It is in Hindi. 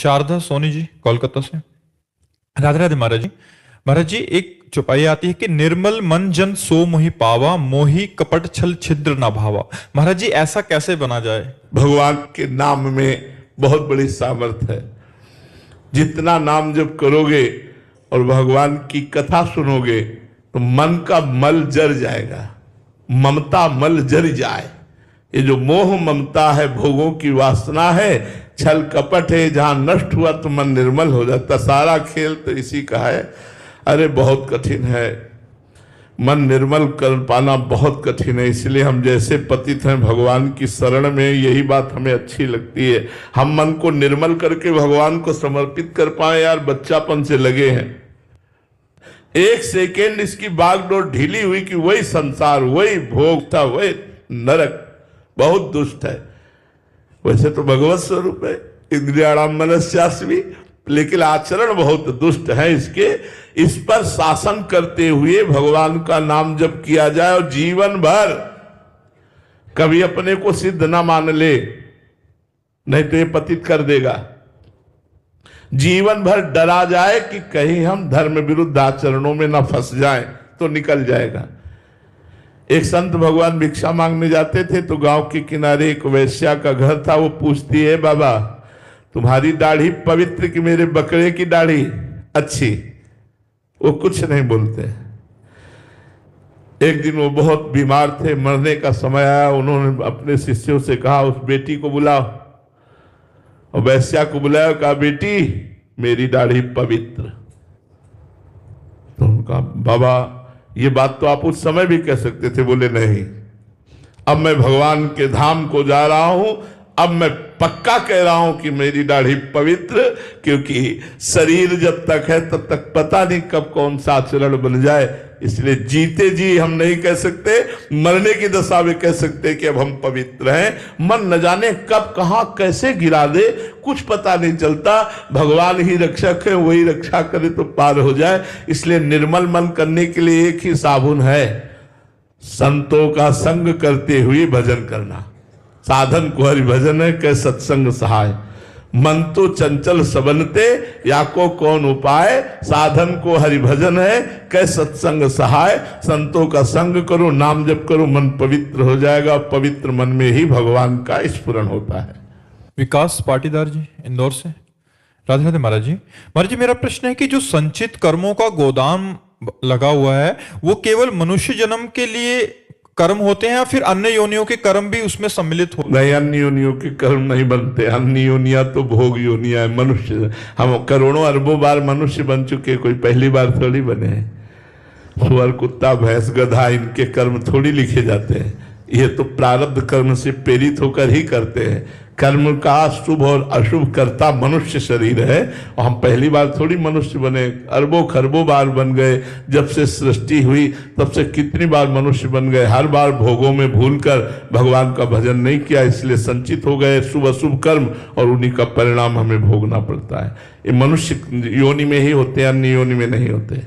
शारदा सोनी जी कोलकाता से। राधे राधे महाराज जी। महाराज जी, एक चौपाई आती है कि निर्मल मन जन सो मोहि पावा, मोहि कपट छल छिद्र न भावा। महाराज जी, ऐसा कैसे बना जाए? भगवान के नाम में बहुत बड़ी सामर्थ्य है। जितना नाम जप करोगे और भगवान की कथा सुनोगे तो मन का मल जर जाएगा, ममता मल जर जाए। ये जो मोह ममता है, भोगों की वासना है, छल कपट है, जहां नष्ट हुआ तो मन निर्मल हो जाता। सारा खेल तो इसी का है। अरे बहुत कठिन है, मन निर्मल कर पाना बहुत कठिन है। इसलिए हम जैसे पतित हैं भगवान की शरण में, यही बात हमें अच्छी लगती है। हम मन को निर्मल करके भगवान को समर्पित कर पाए। यार बच्चापन से लगे हैं, एक सेकेंड इसकी बागडोर ढीली हुई कि वही संसार, वही भोग था, वही नरक। बहुत दुष्ट है। वैसे तो भगवत स्वरूप है, इंद्रियाणाम मनस्यास्मि, लेकिन आचरण बहुत दुष्ट है इसके। इस पर शासन करते हुए भगवान का नाम जप किया जाए और जीवन भर कभी अपने को सिद्ध ना मान ले, नहीं तो ये पतित कर देगा। जीवन भर डरा जाए कि कहीं हम धर्म विरुद्ध आचरणों में ना फंस जाएं, तो निकल जाएगा। एक संत भगवान भिक्षा मांगने जाते थे तो गांव के किनारे एक वैश्या का घर था। वो पूछती है, बाबा तुम्हारी दाढ़ी पवित्र कि मेरे बकरे की दाढ़ी अच्छी? वो कुछ नहीं बोलते। एक दिन वो बहुत बीमार थे, मरने का समय आया। उन्होंने अपने शिष्यों से कहा उस बेटी को बुलाओ, और वैश्या को बुलाया, कहा बेटी मेरी दाढ़ी पवित्र। तो उनका बाबा ये बात तो आप उस समय भी कह सकते थे। बोले नहीं, अब मैं भगवान के धाम को जा रहा हूं, अब मैं पक्का कह रहा हूं कि मेरी दाढ़ी पवित्र, क्योंकि शरीर जब तक है तब तक पता नहीं कब कौन सा आचरण बन जाए। इसलिए जीते जी हम नहीं कह सकते, मरने की दशा में कह सकते कि अब हम पवित्र हैं। मन न जाने कब कहां कैसे गिरा दे, कुछ पता नहीं चलता। भगवान ही रक्षक है, वही रक्षा करे तो पार हो जाए। इसलिए निर्मल मन करने के लिए एक ही साबुन है, संतों का संग करते हुए भजन करना। साधन को हरि भजन है, कै सत्संग सहाय। मन तो चंचल सबनते, या को कौन उपाय। साधन को हरि भजन है, कै सत्संग सहाय। संतों का संग करो, नाम जप करो, मन पवित्र हो जाएगा। पवित्र मन में ही भगवान का स्फुरन होता है। विकास पाटीदार जी इंदौर से। राधे राधे महाराज जी। महाराज जी, मेरा प्रश्न है कि जो संचित कर्मों का गोदाम लगा हुआ है, वो केवल मनुष्य जन्म के लिए कर्म होते हैं या फिर अन्य योनियों के कर्म भी उसमें सम्मिलित हो? नहीं, अन्य योनियों के कर्म नहीं बनते। अन्य योनियां तो भोग योनियां है। मनुष्य, हम करोड़ों अरबों बार मनुष्य बन चुके, कोई पहली बार थोड़ी बने हैं। सुअर, कुत्ता, भैंस, गधा, इनके कर्म थोड़ी लिखे जाते हैं। ये तो प्रारब्ध कर्म से प्रेरित होकर ही करते हैं। कर्म का शुभ और अशुभ करता मनुष्य शरीर है, और हम पहली बार थोड़ी मनुष्य बने, अरबों खरबों बार बन गए। जब से सृष्टि हुई तब से कितनी बार मनुष्य बन गए। हर बार भोगों में भूलकर भगवान का भजन नहीं किया, इसलिए संचित हो गए शुभ अशुभ कर्म, और उन्हीं का परिणाम हमें भोगना पड़ता है। ये मनुष्य योनि में ही होते हैं, अन्य योनि में नहीं होते।